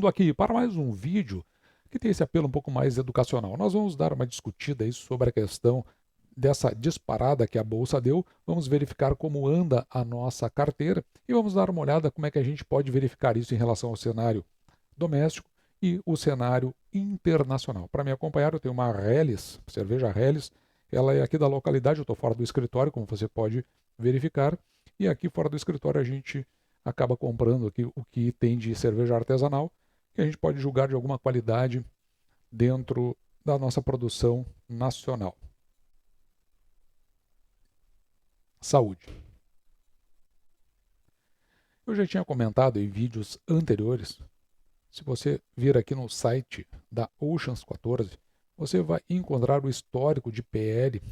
Voltando aqui para mais um vídeo que tem esse apelo um pouco mais educacional. Nós vamos dar uma discutida aí sobre a questão dessa disparada que a Bolsa deu. Vamos verificar como anda a nossa carteira e vamos dar uma olhada como é que a gente pode verificar isso em relação ao cenário doméstico e o cenário internacional. Para me acompanhar, eu tenho uma Helles, cerveja Helles. Ela é aqui da localidade, eu estou fora do escritório, como você pode verificar. E aqui fora do escritório a gente acaba comprando aqui o que tem de cerveja artesanal, que a gente pode julgar de alguma qualidade dentro da nossa produção nacional. Saúde. Eu já tinha comentado em vídeos anteriores. Se você vir aqui no site da Oceans 14, você vai encontrar o histórico de PL,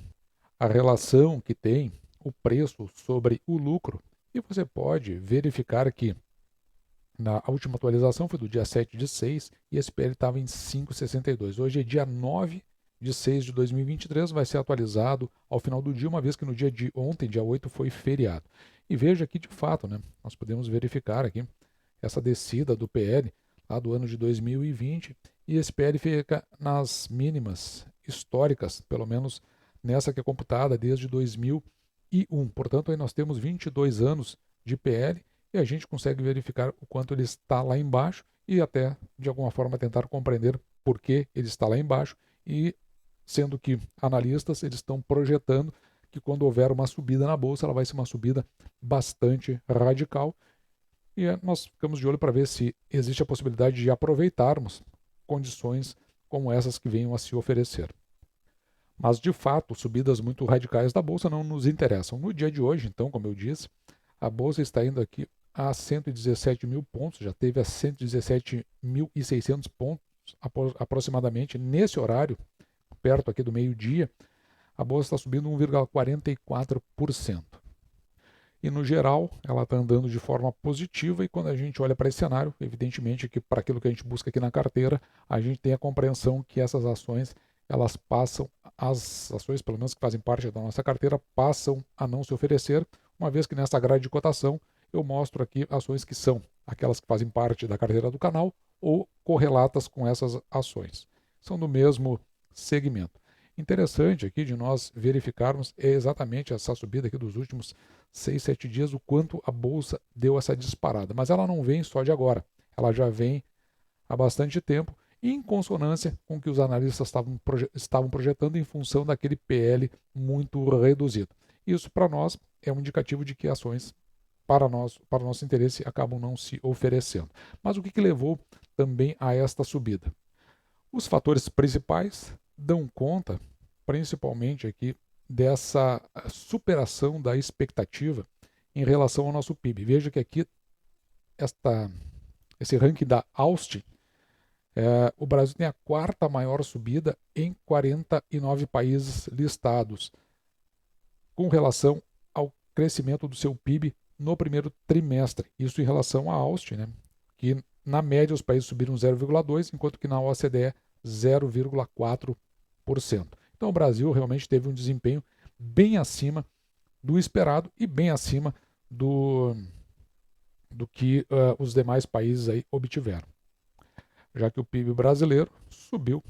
a relação que tem o preço sobre o lucro, e você pode verificar que na última atualização foi do dia 7 de 6 e esse PL estava em 5,62. Hoje é dia 9 de 6 de 2023, vai ser atualizado ao final do dia, uma vez que no dia de ontem, dia 8, foi feriado. E veja aqui de fato, nós podemos verificar aqui essa descida do PL lá do ano de 2020 e esse PL fica nas mínimas históricas, pelo menos nessa que é computada desde 2001. Portanto, aí nós temos 22 anos de PL e a gente consegue verificar o quanto ele está lá embaixo e até, de alguma forma, tentar compreender por que ele está lá embaixo, e sendo que analistas eles estão projetando que quando houver uma subida na Bolsa, ela vai ser uma subida bastante radical, e nós ficamos de olho para ver se existe a possibilidade de aproveitarmos condições como essas que venham a se oferecer. Mas, de fato, subidas muito radicais da Bolsa não nos interessam. No dia de hoje, então, como eu disse, a Bolsa está indo aqui a 117 mil pontos, já teve a 117.600 pontos aproximadamente nesse horário, perto aqui do meio-dia. A Bolsa está subindo 1,44%. E no geral, ela está andando de forma positiva, e quando a gente olha para esse cenário, evidentemente que para aquilo que a gente busca aqui na carteira, a gente tem a compreensão que essas ações, elas passam, as ações pelo menos que fazem parte da nossa carteira, passam a não se oferecer, uma vez que nessa grade de cotação eu mostro aqui ações que são aquelas que fazem parte da carteira do canal ou correlatas com essas ações. São do mesmo segmento. Interessante aqui de nós verificarmos é exatamente essa subida aqui dos últimos 6, 7 dias, o quanto a Bolsa deu essa disparada. Mas ela não vem só de agora, ela já vem há bastante tempo, em consonância com o que os analistas estavam projetando em função daquele PL muito reduzido. Isso para nós é um indicativo de que ações para o nosso interesse acabam não se oferecendo. Mas o que levou também a esta subida? Os fatores principais dão conta, principalmente aqui, dessa superação da expectativa em relação ao nosso PIB. Veja que aqui, esse ranking da Austin, o Brasil tem a quarta maior subida em 49 países listados, com relação ao crescimento do seu PIB no primeiro trimestre. Isso em relação à Austin, que na média os países subiram 0,2%, enquanto que na OCDE 0,4%. Então o Brasil realmente teve um desempenho bem acima do esperado e bem acima do que os demais países aí obtiveram. Já que o PIB brasileiro subiu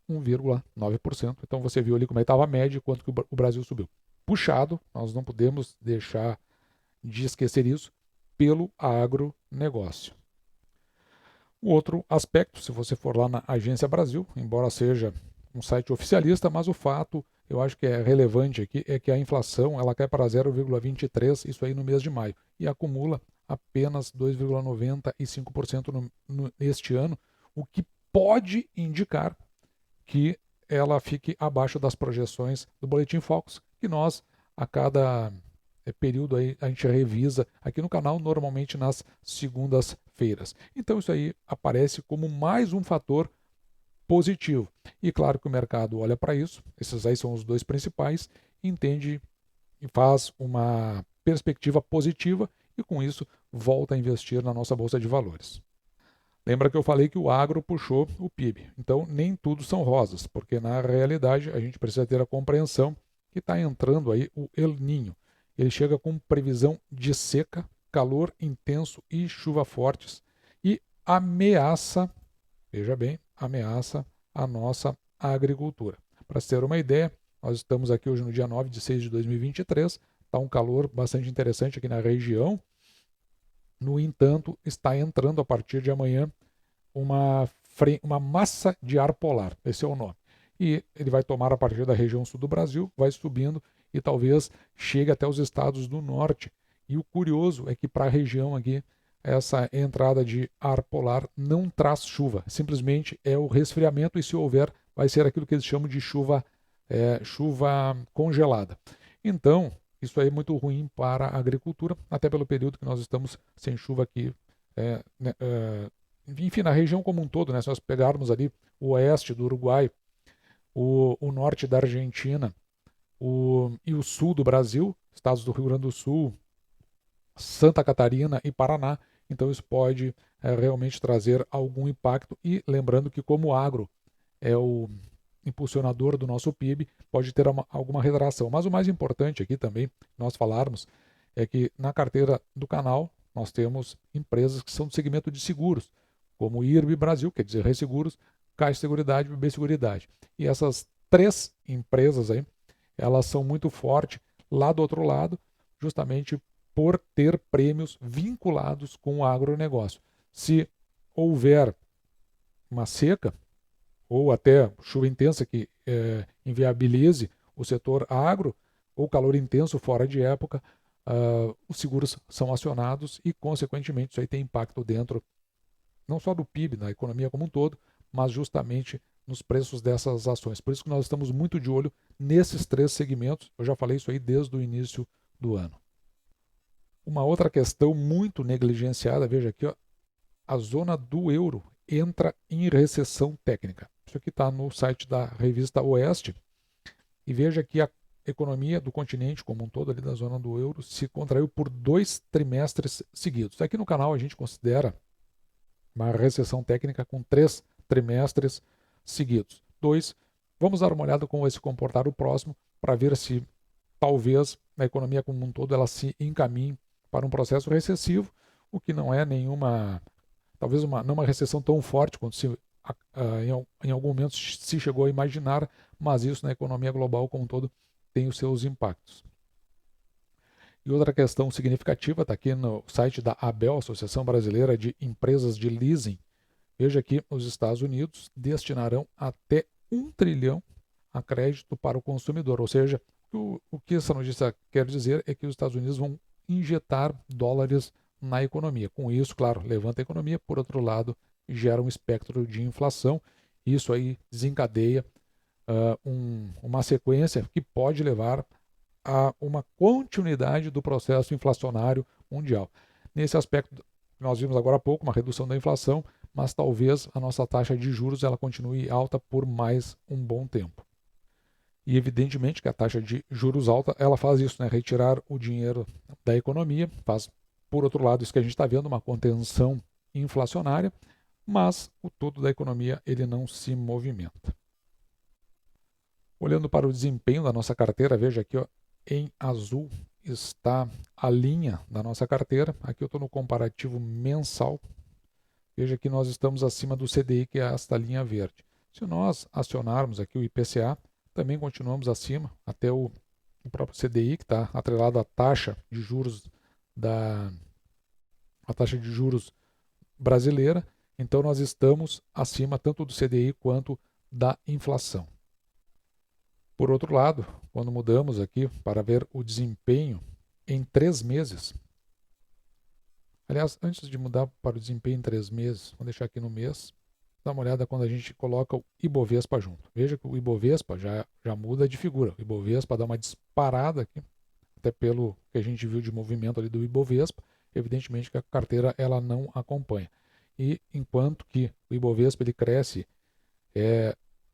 1,9%. Então você viu ali como estava a média e quanto que o Brasil subiu. Puxado, nós não podemos deixar de esquecer isso, pelo agronegócio. O outro aspecto, se você for lá na Agência Brasil, embora seja um site oficialista, mas o fato, eu acho que é relevante aqui, é que a inflação ela cai para 0,23%, isso aí no mês de maio, e acumula apenas 2,95% neste ano, o que pode indicar que ela fique abaixo das projeções do Boletim Focus, que nós, a cada período aí, a gente revisa aqui no canal, normalmente nas segundas-feiras. Então isso aí aparece como mais um fator positivo. E claro que o mercado olha para isso, esses aí são os dois principais, entende e faz uma perspectiva positiva e com isso volta a investir na nossa Bolsa de Valores. Lembra que eu falei que o agro puxou o PIB. Então nem tudo são rosas, porque na realidade a gente precisa ter a compreensão que está entrando aí o El Niño. Ele chega com previsão de seca, calor intenso e chuva fortes. E ameaça, veja bem, ameaça a nossa agricultura. Para se ter uma ideia, nós estamos aqui hoje no dia 9/6/2023, está um calor bastante interessante aqui na região. No entanto, está entrando a partir de amanhã uma massa de ar polar, esse é o nome. E ele vai tomar a partir da região sul do Brasil, vai subindo e talvez chegue até os estados do norte. E o curioso é que para a região aqui, essa entrada de ar polar não traz chuva, simplesmente é o resfriamento e se houver, vai ser aquilo que eles chamam de chuva, chuva congelada. Então, isso aí é muito ruim para a agricultura, até pelo período que nós estamos sem chuva aqui, enfim, na região como um todo, né? Se nós pegarmos ali o oeste do Uruguai, o norte da Argentina e o sul do Brasil, estados do Rio Grande do Sul, Santa Catarina e Paraná, então isso pode realmente trazer algum impacto. E lembrando que como o agro é o impulsionador do nosso PIB, pode ter alguma retração. Mas o mais importante aqui também, nós falarmos, é que na carteira do canal nós temos empresas que são do segmento de seguros, como o IRB Brasil, quer dizer, Resseguros, Caixa Seguridade e BB Seguridade. E essas três empresas aí, elas são muito fortes lá do outro lado, justamente por ter prêmios vinculados com o agronegócio. Se houver uma seca, ou até chuva intensa que inviabilize o setor agro, ou calor intenso fora de época, os seguros são acionados e, consequentemente, isso aí tem impacto dentro, não só do PIB, na economia como um todo, mas justamente nos preços dessas ações. Por isso que nós estamos muito de olho nesses três segmentos. Eu já falei isso aí desde o início do ano. Uma outra questão muito negligenciada, veja aqui, ó, a zona do euro entra em recessão técnica. Isso aqui está no site da revista Oeste. E veja que a economia do continente como um todo, ali da zona do euro, se contraiu por 2 trimestres seguidos. Aqui no canal a gente considera uma recessão técnica com 3 trimestres seguidos. 2, vamos dar uma olhada como vai se comportar o próximo para ver se talvez a economia como um todo ela se encaminhe para um processo recessivo, o que não é nenhuma, talvez não uma recessão tão forte quanto em algum momento se chegou a imaginar, mas isso na economia global como um todo tem os seus impactos. E outra questão significativa está aqui no site da ABEL, Associação Brasileira de Empresas de Leasing. Veja que os Estados Unidos destinarão até 1 trilhão a crédito para o consumidor, ou seja, o que essa notícia quer dizer é que os Estados Unidos vão injetar dólares na economia. Com isso, claro, levanta a economia, por outro lado, gera um espectro de inflação. Isso aí desencadeia uma sequência que pode levar a uma continuidade do processo inflacionário mundial. Nesse aspecto, nós vimos agora há pouco uma redução da inflação, mas talvez a nossa taxa de juros ela continue alta por mais um bom tempo. E evidentemente que a taxa de juros alta ela faz isso, né? Retirar o dinheiro da economia, faz, por outro lado, isso que a gente está vendo, uma contenção inflacionária, mas o todo da economia ele não se movimenta. Olhando para o desempenho da nossa carteira, veja aqui, ó, em azul está a linha da nossa carteira. Aqui eu estou no comparativo mensal. Veja que nós estamos acima do CDI, que é esta linha verde. Se nós acionarmos aqui o IPCA, também continuamos acima, até o próprio CDI, que está atrelado à taxa de juros a taxa de juros brasileira. Então nós estamos acima tanto do CDI quanto da inflação. Por outro lado, quando mudamos aqui para ver o desempenho em 3 meses, aliás, antes de mudar para o desempenho em 3 meses, vou deixar aqui no mês, dá uma olhada quando a gente coloca o Ibovespa junto. Veja que o Ibovespa já muda de figura. O Ibovespa dá uma disparada aqui, até pelo que a gente viu de movimento ali do Ibovespa, evidentemente que a carteira ela não acompanha. E enquanto que o Ibovespa ele cresce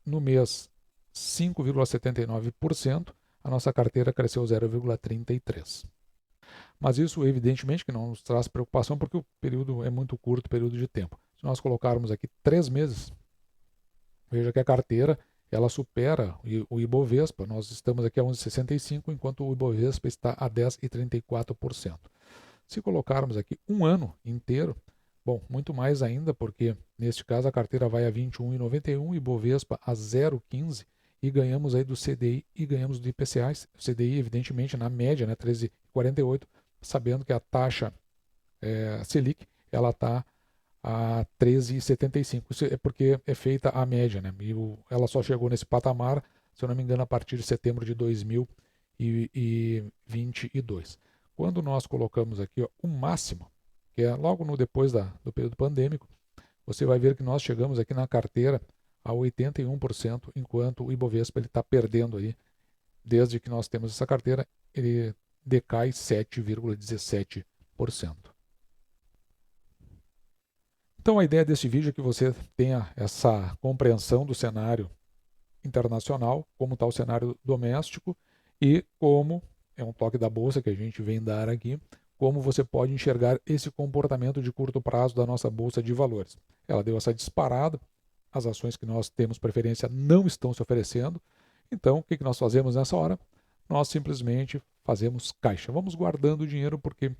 no mês 5,79%, a nossa carteira cresceu 0,33%. Mas isso, evidentemente, que não nos traz preocupação, porque o período é muito curto, período de tempo. Se nós colocarmos aqui 3 meses, veja que a carteira ela supera o Ibovespa. Nós estamos aqui a 11,65, enquanto o Ibovespa está a 10,34%. Se colocarmos aqui um ano inteiro, Bom, muito mais ainda, porque neste caso a carteira vai a 21,91 e Bovespa a 0,15 e ganhamos aí do CDI e ganhamos do IPCA. O CDI, evidentemente, na média, né, 13,48, sabendo que a taxa Selic ela está a 13,75. Isso é porque é feita a média, né? E ela só chegou nesse patamar, se eu não me engano, a partir de setembro de 2022. Quando nós colocamos aqui ó, o máximo, que é logo no depois do período pandêmico, você vai ver que nós chegamos aqui na carteira a 81%, enquanto o Ibovespa está perdendo aí, desde que nós temos essa carteira, ele decai 7,17%. Então a ideia desse vídeo é que você tenha essa compreensão do cenário internacional, como está o cenário doméstico e como, é um toque da bolsa que a gente vem dar aqui, como você pode enxergar esse comportamento de curto prazo da nossa bolsa de valores. Ela deu essa disparada, as ações que nós temos preferência não estão se oferecendo, então o que nós fazemos nessa hora? Nós simplesmente fazemos caixa. Vamos guardando o dinheiro porque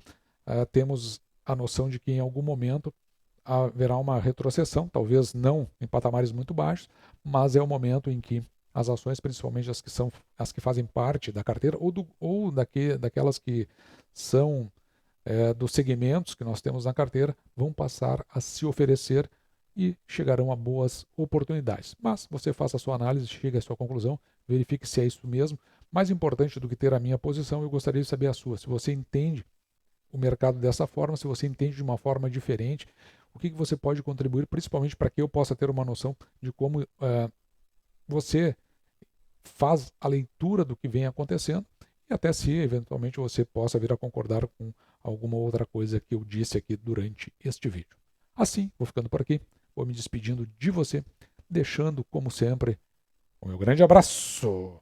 temos a noção de que em algum momento haverá uma retrocessão, talvez não em patamares muito baixos, mas é o momento em que as ações, principalmente as que fazem parte da carteira daquelas que são dos segmentos que nós temos na carteira, vão passar a se oferecer e chegarão a boas oportunidades. Mas você faça a sua análise, chegue à sua conclusão, verifique se é isso mesmo. Mais importante do que ter a minha posição, eu gostaria de saber a sua. Se você entende o mercado dessa forma, se você entende de uma forma diferente, o que você pode contribuir, principalmente para que eu possa ter uma noção de como você faz a leitura do que vem acontecendo e até se eventualmente você possa vir a concordar com alguma outra coisa que eu disse aqui durante este vídeo. Assim, vou ficando por aqui, vou me despedindo de você, deixando, como sempre, o meu grande abraço.